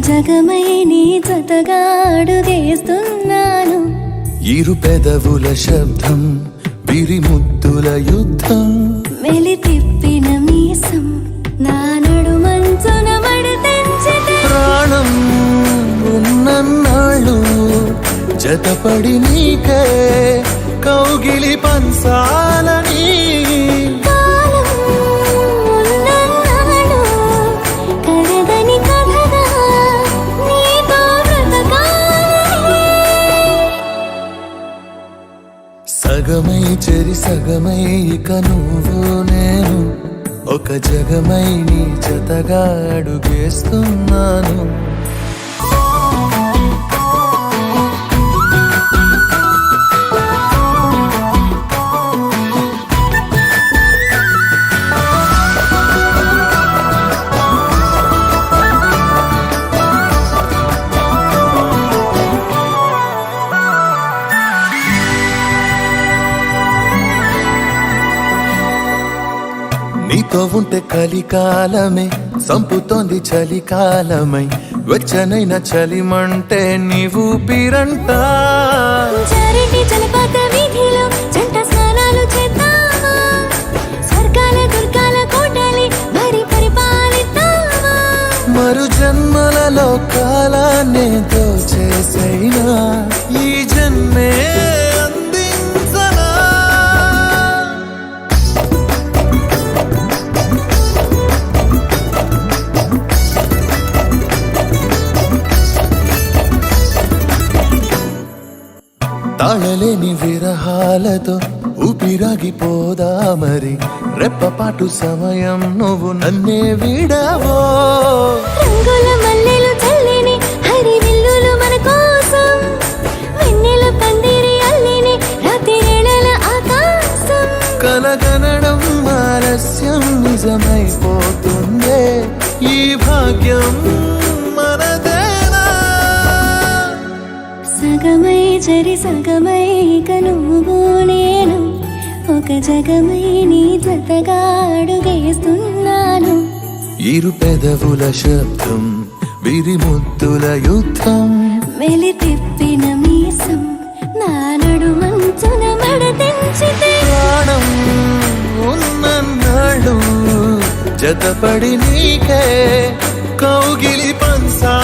జగమై నీ జతగా అడుగేస్తున్నాను. ఇరు పెదవుల శబ్దం విరి ముద్దుల యుద్ధం. మెలి తిప్పిన మీసం నా నడుమంచున మడతెంచితే ప్రాణం ఉన్నన్నాళ్ళు జతపడి నీకే కౌగిలి పంచాలని. కాలం ఉన్నన్నాడు కరగని కథగా నీతో బ్రతకాలని. సగమై చెరి సగమై ఇక నువ్వు నేను ఒక జగమై నీ జతగా అడుగేస్తున్నాను. నీతో ఉంటే కలికాలమే సంపుతోంది చలికాలమై. వెచ్చనైన చలిమంటే నీవు పీరంట. చారెడ్డి జలపాత వీధిలో జంట స్నానాలు చేద్దామా? స్వర్గాల దుర్గాల కోటలి మరి పరిపాలిద్దామా? మరు జన్మలలో కాలాన్నే దోచేసైనా ఈ జన్మే అందించనా. తాళలేని విరహాలతో ఊపిరాగిపోదా మరి. రెప్పపాటు సమయం నువ్వు నన్నే విడవో. రంగుల మల్లెలు చల్లిని హరివిల్లులు మన కోసం. వెన్నెల పందిరి అల్లిని రాత్రివేళల ఆకాశం. కలగనడం ఆలస్యం నిజమైపోతుందే ఈ భాగ్యం మనదేనా. సగమై చెరి సగమై ఇక నువ్వు నేను ఒక జగమై నీ జతగా అడుగేస్తున్నాను. ఇరు పెదవుల శబ్దం విరి ముద్దుల యుద్ధం. మెలి తిప్పిన మీసం నా నడుమంచున మడతెంచితే ప్రాణం ఉన్నన్నాళ్ళు జతపడి నీకే కౌగిలి పంచా